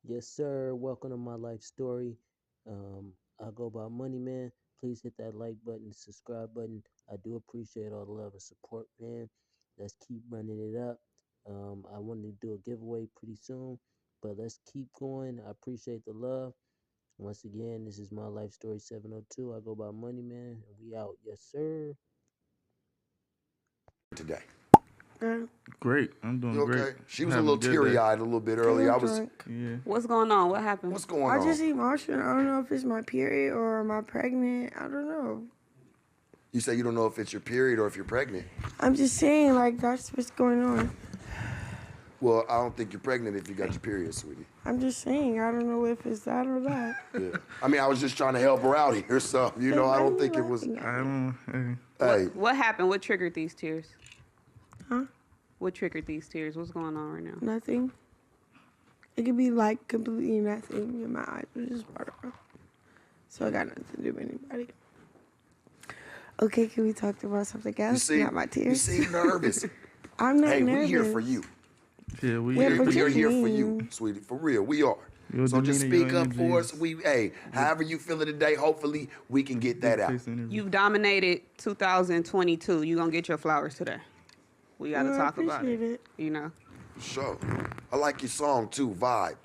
Yes, sir. Welcome to my life story. I go by Money Man. Please hit that like button, subscribe button. I do appreciate all the love and support, man. Let's keep running it up. I wanted to do a giveaway pretty soon, but let's keep going. I appreciate the love. Once again, this is my life story 702. I go by Money Man, and we out. Yes, sir. Today. Girl, Great. I'm doing You great. okay? She was a Having little good day. teary-eyed a little bit earlier. I I'm was. drunk. Yeah. What's going on? What happened? What's going I on? just emotional. I don't know if it's my period or am I pregnant. I don't know. You say you don't know if it's your period or if you're pregnant. I'm just saying, like, that's what's going on. Well, I don't think you're pregnant if you got your period, sweetie. I'm just saying, I don't know if it's that or that. Yeah. I mean, I was just trying to help her out here, so I don't think it was. I don't. Hey, What happened? What triggered these tears? Huh? What triggered these tears? What's going on right now? Nothing. It could be like completely nothing in my eyes. It's just water. So I got nothing to do with anybody. Okay, can we talk about something else? Not my you tears. seem nervous. I'm not Hey, nervous. we here for you. Yeah, we. Yeah, but We are you're here for you, mean. sweetie. For real, we are. Your So just demeanor, speak your up for us. energies. However you feeling today, hopefully we can get that out. You've dominated 2022. You gonna get your flowers today. We gotta Well, I talk about appreciate it. You know. Sure. I like your song too, Vibes.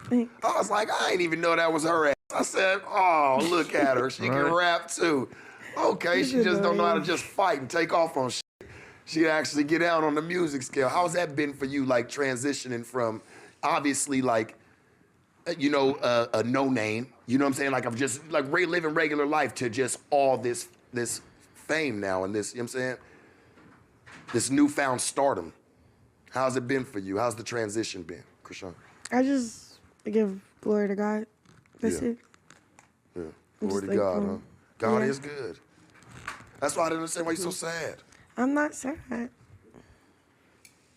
Thanks. I was like, I ain't even know that was her ass. I said, oh, look at her. She can Right. rap too. Okay, she just don't know how to just fight and take off on shit. She actually get out on the music scale. How's that been for you, like transitioning from obviously like, a no name, you know what I'm saying? Like I'm just like living regular life to just all this fame now and this, you know what I'm saying? This newfound stardom. How's it been for you? How's the transition been, Krishan? I just give glory to God. That's Yeah. it. Yeah. I'm Glory just to God, huh? thankful. God Yeah. is good. That's why I didn't understand why you're so sad. I'm not sad.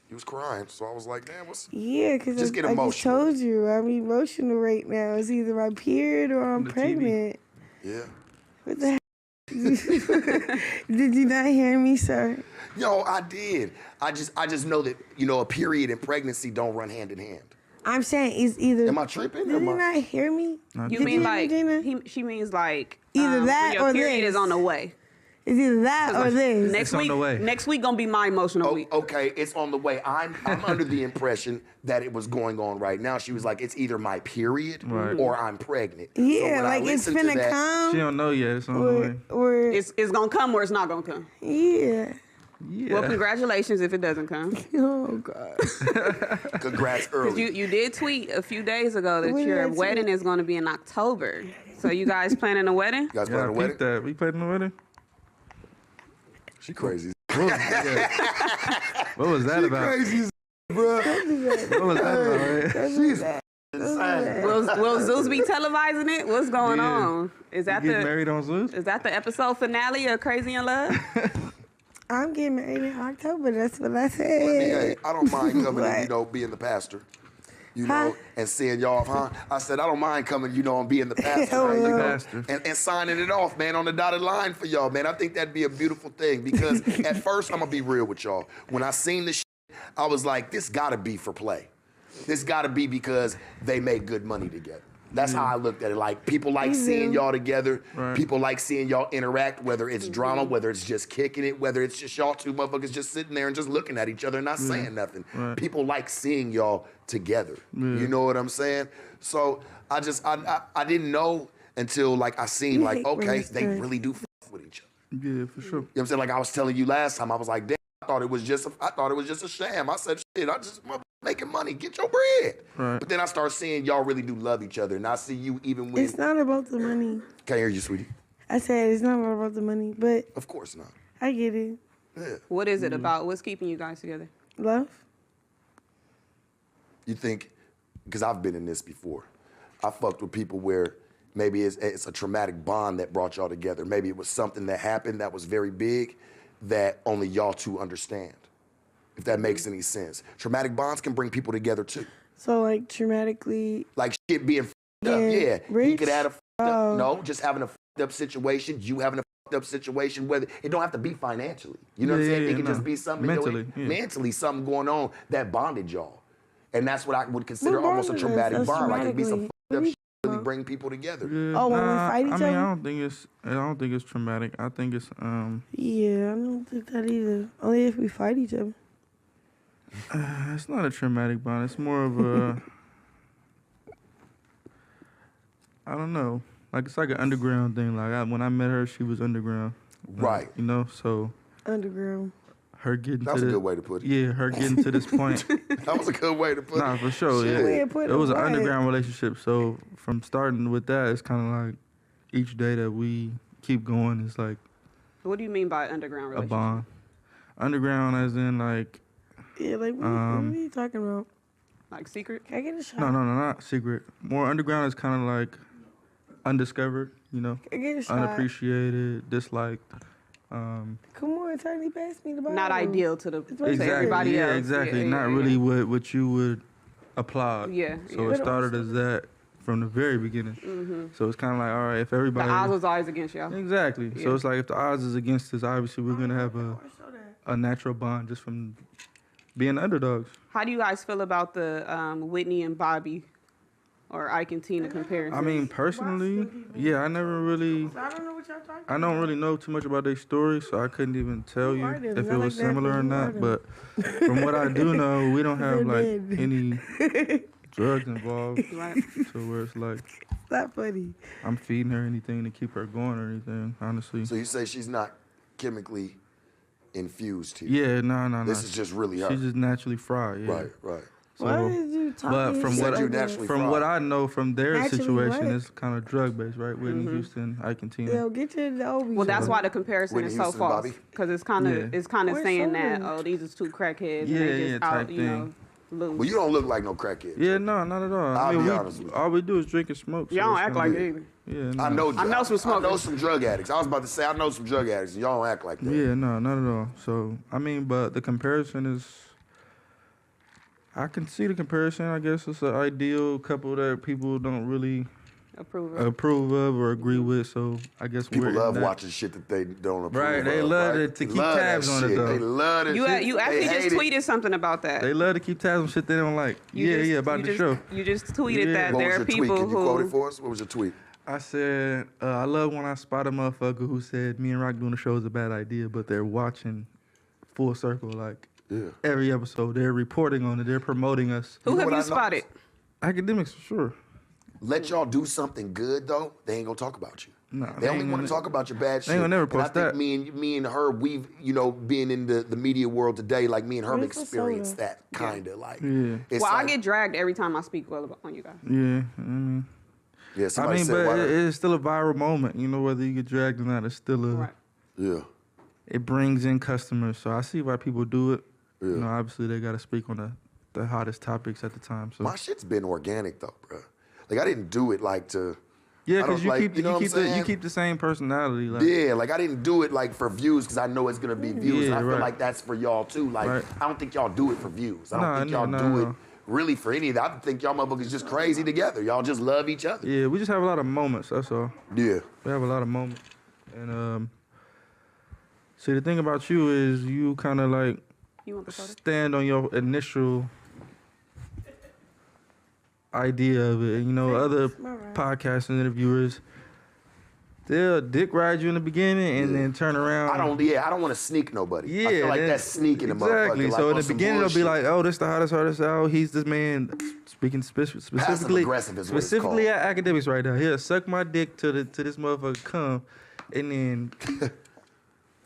You was crying, so I was like, damn, what's... Yeah, because Just get I just emotional. told you I'm emotional right now. It's either my period or I'm The TV. pregnant. Yeah. What the heck? Did you not hear me, sir? Yo, I did. I just know that, a period and pregnancy don't run hand in hand. I'm saying it's either. Am I tripping? Did you not hear me? You Did mean hear me, like Gina? she means like Either that when your or period this. is on the way. It's either that or this. Next It's on week, the way. next week gonna be my emotional week. Okay, it's on the way. I'm under the impression that it was going on right now. She was like, it's either my period Right. or I'm pregnant. So Yeah, when I like it's listened to finna that- She come. don't know yet. It's on the way. Or It's gonna come or it's not gonna come. yeah. Yeah. Well, congratulations if it doesn't come. Oh God. Congrats early. You did tweet a few days ago that When your did I wedding tweet? is going to be in October. So you guys planning a wedding? You guys Yeah, planning a I wedding? peeped that. We played in the wedding. She crazy. What was that about? Crazy, bro. What was that about? Will Zeus be televising it? What's going Yeah. on? Is that Get the married on Zeus? is that the episode finale of Crazy in Love? I'm getting married in October. That's what I said. Hey, I don't mind coming What? and, being the pastor. Huh? And seeing y'all off, huh? I said, I don't mind coming, and being the pastor, Hell man, no. Pastor. and signing it off, man, on the dotted line for y'all, man. I think that'd be a beautiful thing because at first, I'm gonna be real with y'all. When I seen this I was like, this gotta be for play. This gotta be because they make good money together. That's how I looked at it. Like, people like seeing y'all together. Right. People like seeing y'all interact, whether it's drama, whether it's just kicking it, whether it's just y'all two motherfuckers just sitting there and just looking at each other and not saying nothing. Right. People like seeing y'all together. You know what I'm saying? So I didn't know until like I seen You like, hate okay, women's they stories. really do f with each other. Yeah, for sure. You know what I'm saying? Like I was telling you last time, I was like, damn, I thought it was just a sham. I said, shit, I just making money. Get your bread. Right. But then I start seeing y'all really do love each other. And I see you even when... It's not about the money. Can't hear you, sweetie. I said it's not about the money, but Of course not. I get it. Yeah. What is it about? What's keeping you guys together? Love. You think, because I've been in this before, I fucked with people where maybe it's a traumatic bond that brought y'all together. Maybe it was something that happened that was very big that only y'all two understand, if that makes any sense. Traumatic bonds can bring people together too. So like traumatically. Like shit being f***ed up, Yeah, yeah. He rich? could have a f***ed up, Oh. no, just having a f***ed up situation, you having a f***ed up situation, whether, it don't have to be financially. You know what I'm Yeah, saying? yeah, It can no. just be something, Mentally, yeah. mentally something going on that bonded y'all. And that's what I would consider almost a traumatic bond. Like it'd be some fucked up shit that really bring people together. Yeah, Oh, when we fight each I mean, other? I don't think it's traumatic. I think it's Yeah, I don't think that either. Only if we fight each other. it's not a traumatic bond. It's more of a I don't know. Like it's like an underground thing. Like when I met her, she was underground. Right. You know, so Underground. her getting That was a good way to put it. Yeah, her getting to this point. That was a good way to put it. Nah, for sure. Shit. Yeah, Put it was an right. underground relationship. So from starting with that, it's kind of like each day that we keep going is like What do you mean by underground a relationship? bond. Underground, as in like Yeah, like, what are you talking about? Like secret? Can I get a shot? no, not secret. More underground is kind of like undiscovered. You know, Can I get a shot? unappreciated, disliked. Come on, Tiny, pass me the bottle. Not ideal to right to there. Exactly. everybody Yeah, else. exactly. Yeah, Not yeah, really yeah. what you would applaud. Yeah, So yeah. it started as that from the very beginning. So it's kind of like, all right, if The everybody. odds was always against y'all. Exactly. Yeah. So it's like if the odds is against us, obviously we're gonna have a natural bond just from being underdogs. How do you guys feel about the Whitney and Bobby or Ike and Tina comparison? I mean, personally, yeah, I never really, I don't know what y'all talking I don't really know too much about their story, so I couldn't even tell you are them? if Not it like was that, similar or but you are not. them. But from what I do know, we don't have They're like dead. any drugs involved, Right. so where it's like It's not funny. I'm feeding her anything to keep her going or anything. Honestly, So you say she's not chemically infused here. yeah, no. This is just really her. She's just naturally fried. Yeah. Right. So, Why did you talk but from Said what you naturally from fried. what I know from their Naturally situation, what? it's kind of drug based, right? Whitney Houston, Ike and Tina. Yo, get your Dobie. Well, that's why the comparison Whitney is so Houston, false. Bobby? Because it's kind of Yeah. it's kind of Where's saying that Soda? these is two crackheads Yeah, and they yeah, just type out, you know, thing. loose. Well, you don't look like no crackhead. Yeah, no, not at all. I'll be we, honest with you. all we do is drink and smoke. Y'all don't it's act gonna like be- it either. Yeah, no. I know I know some I know smokers. some drug addicts. I was about to say I know some drug addicts. And y'all don't act like that. Yeah, no, not at all. So I mean, but the comparison is, I can see the comparison. I guess it's an ideal couple that people don't really Approve of. approve of or agree with. So I guess People we're in love that. watching shit that they don't approve Right, of. they love right? to keep Love that tabs on it, shit. though. They love it. You actually just tweeted something about that. They love to keep tabs on shit they don't like. You just- about you the just- show. You just tweeted Yeah. that What there was are your tweet? people Can you quote it who. for us? What was your tweet? I said, I love when I spot a motherfucker who said me and Rock doing the show is a bad idea, but they're watching full circle, like every episode. They're reporting on it. They're promoting us. Who You know have what you I spotted? noticed? Academics, for sure. Let y'all do something good though, they ain't gonna talk about you. Nah, they only ain't want to gonna- talk about your bad shit. They ain't gonna never And I post think that. me and her, we've being in the media world today, like me and her have Where's the experienced soda? that kind of like. Yeah. It's Well, I like, get dragged every time I speak well on you guys. Yeah, yeah. I Somebody mean, said, but why it's still a viral moment. You know, whether you get dragged or not, it's still a. Right. yeah. It brings in customers, so I see why people do it. Yeah. You know, obviously they got to speak on the hottest topics at the time. So My shit's been organic though, bro. Like I didn't do it like to. yeah, I don't because you like- keep you know what I'm you saying? keep the same personality. Like, Yeah, like I didn't do it like for views because I know it's gonna be views. And Yeah, I feel right. like that's for y'all too. Like Right. I don't think y'all do it for views. I don't Nah, think no, y'all no, do it no. really for any of that. I think y'all motherfuckers just crazy together. Y'all just love each other. yeah, we just have a lot of moments. That's all. Yeah. We have a lot of moments. And see, the thing about you is you kind of like You want the soda? stand on your initial idea of it. And, you know, other podcasts and interviewers, they'll dick ride you in the beginning and then turn around. I don't want to sneak nobody. Yeah, I feel like then- that's sneaking a exactly. motherfucker. So like, in on the some beginning, they'll be bullshit. like, "Oh, this the hottest artist out. He's this man." Speaking specifically, Passive-aggressive is what it's specifically called. at academics right now. He'll suck my dick to this motherfucker come, and then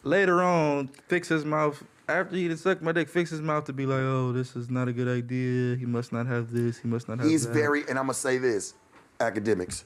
later on fix his mouth. After he done sucked my dick, fix his mouth to be like, "Oh, this is not a good idea. He must not have this. He must not have He's that." very, and I'm gonna say this, academics.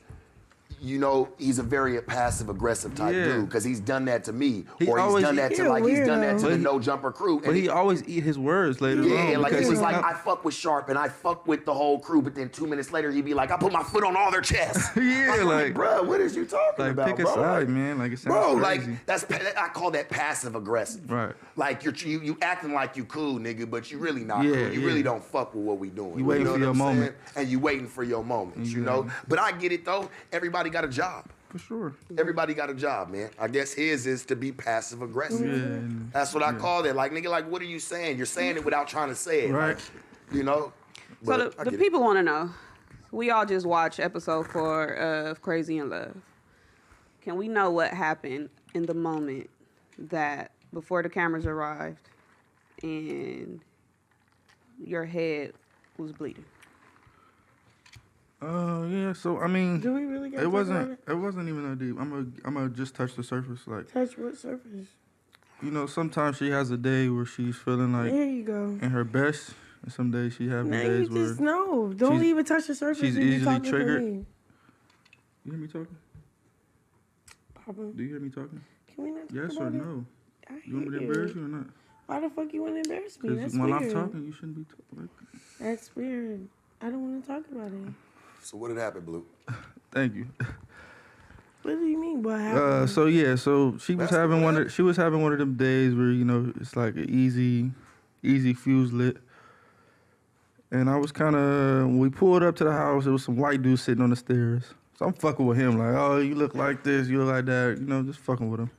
You know, he's a very passive aggressive type Yeah. dude because he's done that to me, He or always- he's done that He to a like he's done that to weirdo. the But No Jumper crew. But he always eat his words later Yeah, on. like he because was he's like, not- I fuck with Sharp and I fuck with the whole crew, but then 2 minutes later he'd be like, I put my foot on all their chests. Yeah, I'm like- bro, what is you talking like about, pick a bro? side, Like, man. Like it sounds bro, crazy. like I call that passive aggressive. Right. Like you acting like you cool, nigga, but you really not Yeah, cool. You yeah. really don't fuck with what we doing. You waiting know for what your I'm moment. saying? And you waiting for your moments, you know? But I get it though. Everybody got a job. For sure. Everybody got a job, man. I guess his is to be passive aggressive. Yeah, and- That's what I call it. Like, nigga, like, what are you saying? You're saying it without trying to say it. Right. Like, you know? So the people want to know. We all just watched episode 4 of Crazy in Love. Can we know what happened in the moment that before the cameras arrived and your head was bleeding? Yeah. So I mean, Do we really got it wasn't even that deep. I'm gonna just touch the surface. Like, touch what surface? you know, sometimes she has a day where she's feeling like There you go. in her best, and some days she having Now days you where just know. Don't even touch the surface. she's when you easily talking to triggered. me. You hear me talking? Papa, Do you hear me talking? can we not talk Yes or about it? no? I You want me to hate embarrass you or not? Why the fuck you want to embarrass me? Because That's when weird. I'm talking, you shouldn't be talking. Like, That's weird. I don't want to talk about it. So what had happened, Blue? thank you. What do you mean? What happened? So yeah, so she was That's having what she was having one of them days where, you know, it's like an easy fuse lit. And I was kind of, when we pulled up to the house, there was some white dude sitting on the stairs. So I'm fucking with him, like, oh, you look like this, you look like that, you know, just fucking with him.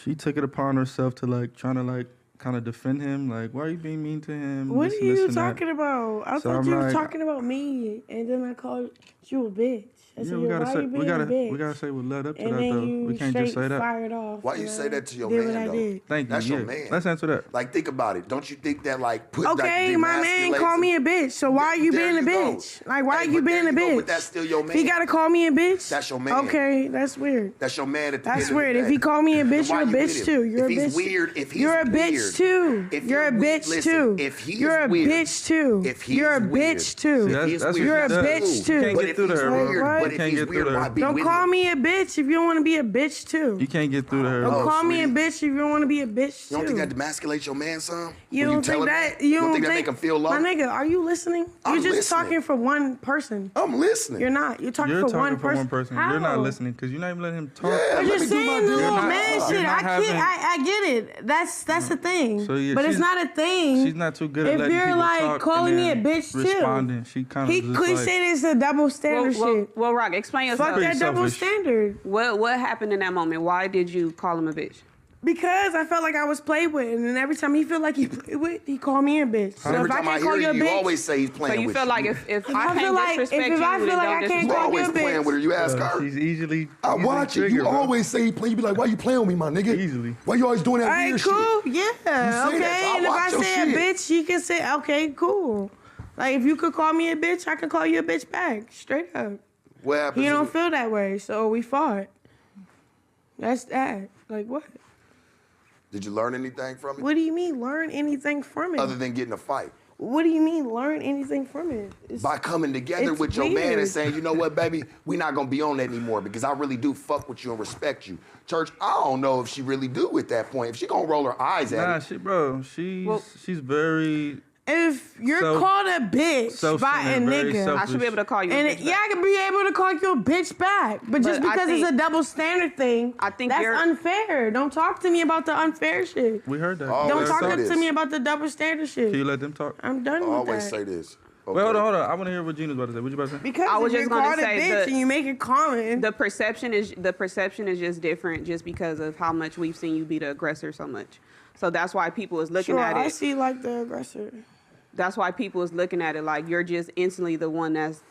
She took it upon herself to, like, trying to, like, kind of defend him, like, why are you being mean to him? What This are and this you and that. talking about? I So thought I'm you were like- talking about me, and then I called you a bitch. I said, Yeah, we gotta why say, you being a bitch? we gotta say what led up to and that then though. you We can't straight just say that. fired off. Why you and say I that to your did man, what I though? did. Thank you. That's your yeah. man. Let's answer that. Like, think about it. Don't you think that, like, put Okay, like, my man demasculates called me a him? bitch, so why are you There being a you go. bitch? Like, why Hey, are you but being there a you go, bitch? but that's still your man. He gotta call me a bitch? That's your man. Okay, that's weird. That's your man at the That's end weird. of If the day. he called me a Then bitch, why you're a you with bitch him? too. You're If a he's bitch. weird, if he's You're a weird, bitch too. if You're a weird, bitch listen, too. if he is You're a weird, bitch too. if he You're a is weird, bitch too. See, that's he's what weird, You're a she does. bitch too. You can't But get if through to he's her, weird, bro. What? but You if can't he's get through weird, to why her. be Don't with call him? me a bitch if you don't want to be a bitch too. You can't get through to her. Don't Oh, call me a sweetie. bitch if you don't want to be a bitch too. You don't think that demasculates your man, son? You When don't tell think him that? You don't think that make him feel low? My nigga, are you listening? I'm You're just listening. talking for one person. I'm listening. You're not. You're talking You're for talking one for person. one person. How? You're not listening because you're not even letting him talk. Yeah, You're let me just do my saying the deal. little not- man you're shit. not I can't. having- I get it. That's a thing. So, yeah, but it's she's- not a thing. She's not too good at If letting you're people like talk calling and me a then bitch too. responding. She kind of He just could like, say it's a double standard shit. Well, Rock, explain yourself. Fuck that pretty double selfish. standard. What happened in that moment? Why did you call him a bitch? Because I felt like I was played with, and then every time he feel like he played with, he called me a bitch. So Every if I time I can't hear call you a you, bitch, you always say he's So playing you with feel you. like if I I feel can't like- disrespect if you, I then feel like I don't can't You disrespect call me. you always a playing bitch. with her. You ask her. she's easily. I easily watch it. You triggered, bro. always say he play. You be like, why you playing with me, my nigga? Easily. Why you always doing that All right, weird cool. shit? Yeah. that, Okay. so I And if I watch your say a shit. bitch, you can say, okay, cool. Like if you could call me a bitch, I could call you a bitch back. Straight up. What happens? He don't if- feel that way, so we fought. That's that. Like what? Did you learn anything from it? What do you mean learn anything from it? Other than getting a fight? What do you mean learn anything from it? It's- By coming together It's with your man and weird. saying, you know what, baby, we not gonna be on that anymore because I really do fuck with you and respect you. Church, I don't know if she really do at that point. If she gonna roll her eyes at Nah, it. she's very If you're Self- called a bitch by a self-centered, very nigga, I should be able to call you a and bitch yeah, I back. can be able to call you a bitch back. But just But I because it's think- a double standard thing, I think that's you're- unfair. Don't talk to me about the unfair shit. We heard that. Oh, Don't let's talk say to this. me about the double standard shit. Can you let them talk? I'm done I with always that. say this. Okay. Wait, hold on. I want to hear what Gina's about to say. What you about to say? Because I was if just you're gonna called a say bitch the- and you make it common, The perception is just different just because of how much we've seen you be the aggressor so much. So that's why people is looking sure, at I it. see like the aggressor. That's why people is looking at it like you're just instantly the one that's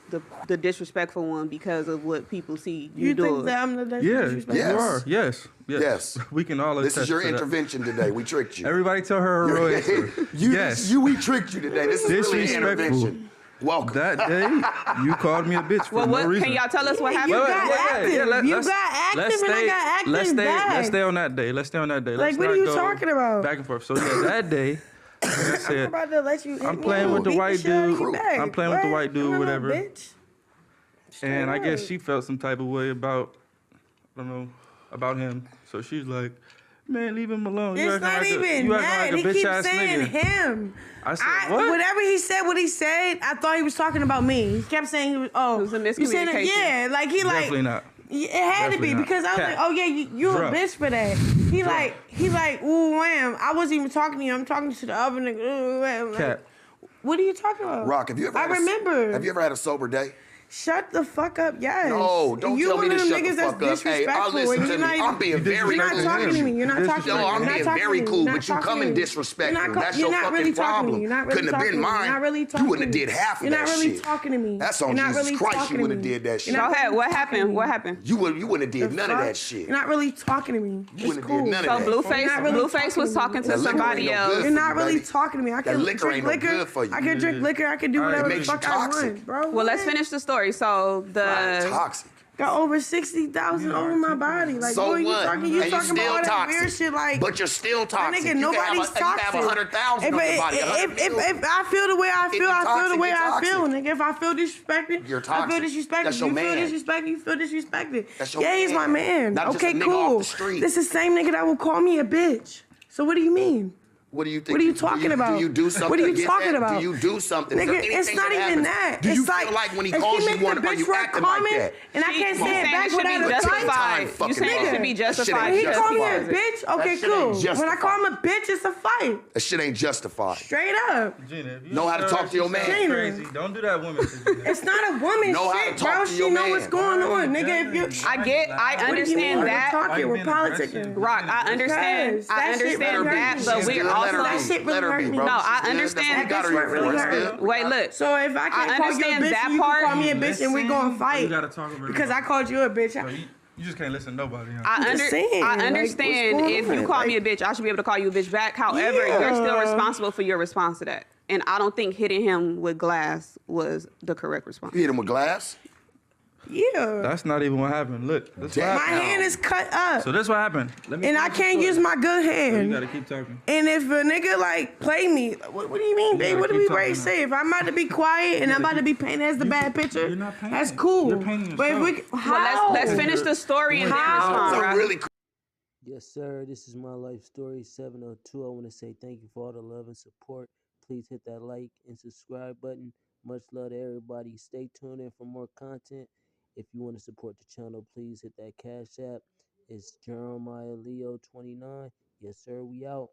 the disrespectful one because of what people see you, You doing. think that I'm the Yeah, disrespectful? Yes. you are. Yes. Yes. We can all This attest is your to that. intervention today. We tricked you. Everybody tell her real answer. Yes. We tricked you today. This is really an Disrespectful. intervention. Welcome. That day, you called me a bitch for well, no what reason. can y'all tell us what You happened? got active. You let's- got active let's and I stay- got active let's stay, back. Let's stay on that day. Let's stay on that day. Like, Let's what are not you go talking about? Back and forth. So yeah, that day, like I I'm said, about to let you hit I'm me playing and with the beat white shit out of dude. you back. I'm playing with the What? white dude, I'm a little whatever. bitch. and I guess up. she felt some type of way about, I don't know, about him. So she's like, man, leave him alone. It's not even that. He keeps saying him. I said, what? Whatever he said, I thought he was talking about me. He kept saying he was. Oh, It was a you said that- miscommunication. Yeah, like he like. Definitely not. It had to be Definitely not. because I was Cat. like, oh yeah, you a Drunk. bitch for that. He like, ooh wham. I wasn't even talking to you. I'm talking to the other nigga. Ooh, wham. Like, Cat. what are you talking about? Rock, have you ever I had remember. Have you ever had a sober day? Shut the fuck up, yes. No, don't you tell me one to of them shut the niggas that's fuck up. Hey, I'll disrespectful. listen and to you're me. not even, I'm being very You're not cool. talking to me. You're not talking to me. No, I'm You're not being talking very to me. cool, You're but you not coming talking to me. disrespectful. You're not That's you're your not really fucking talking to problem. me. You're not really Couldn't have talking been to me. mine. You're not really You talking wouldn't to have me. did half of You're that not really shit. talking to me. That's on You're not Jesus really Christ. talking You to wouldn't have me. did that You're shit. not Go ahead. really What talking to happened? me. What happened? You wouldn't have did The none of fuck? that shit. You're not really talking to me. It's wouldn't have cool. did none of So that. Blueface, You're not really Blueface was talking to That liquor somebody ain't no else. good You're for not you, really baby. talking to me. I That can liquor drink ain't no liquor. good for you. I can drink liquor. I can do All right, whatever it the makes you fuck I toxic. want, bro. Well, let's What? finish the story. So Toxic. Got over 60,000 over my body. Like, So boy, you what? talking And you about still all that toxic. weird shit. Like, But you're still toxic. nigga, You can have nobody's a- you can have toxic. 100,000 on your body. 100 If I feel the way I If feel, you're I feel toxic, the way you're I feel, toxic. nigga. If I feel disrespected, You're I feel toxic. disrespected. That's your You feel man. disrespected, you feel disrespected. That's your Yeah, he's my man. Not just Okay, a nigga cool. off the street. This is the same nigga that will call me a bitch. So what do you mean? What do you think? What are you talking about? Do you do something? What are you to get talking that? about? Do you do something? Nigga, for it's anything not even happens? that. Do you It's feel like when he if calls make you one, the are bitch you word acting like comment, that? and I can't You say it saying back it should be without a justified. justified. You Fucking saying it lie. should be That shit justified. ain't He because called me a justified. bitch. Okay, That shit ain't cool. When I justified. call him a bitch, it's a fight. That shit ain't justified. Straight up. Gina, if you Know how to tell talk her to your she man. sounds Gina. Crazy. Don't do that woman shit. Gina. It's not a woman Know how to shit, talk bro. to She your know man. what's going on, nigga. If you, I get, I what do you mean? understand We're that. talking, we're being aggressive. politicking. Rock, I understand. Yes, I that shit understand really that, hurt but me. She's we're good. also. That shit really Let her hurt be, me. bro. No, I She's good. understand. That's what we got her That here bitch for. really That's hurt. good. Wait, look. So if I can't I call you a understand bitch, that and you part. can call me a bitch, and we gonna You fight gotta talk over because I everybody. called you a bitch. So you just can't listen to nobody. Huh? I'm just saying, I like, understand what's going if you on? call Like- me a bitch, I should be able to call you a bitch back. However, you're still Yeah. responsible for your response to that. And I don't think hitting him with glass was the correct response. You hit him with glass? Yeah, That's not even what happened. Look, that's what Damn. my happened. hand is cut up, So that's what happened. Let me and I finish the can't story. use my good You hand. gotta keep talking. And if a nigga like play me, what do you mean, babe? gotta What do keep we ready to talking say? If I'm about to be quiet and I'm about to be painted as the bad picture, you're not painting. that's cool. You're painting But if we, yourself. how? Well, let's finish the story and then How? respond, So right? really Yes, sir. This is my life story 702. I want to say thank you for all the love and support. Please hit that like and subscribe button. Much love to everybody. Stay tuned in for more content. If you want to support the channel, please hit that Cash App. It's Jeremiah Leo 29. Yes, sir. We out.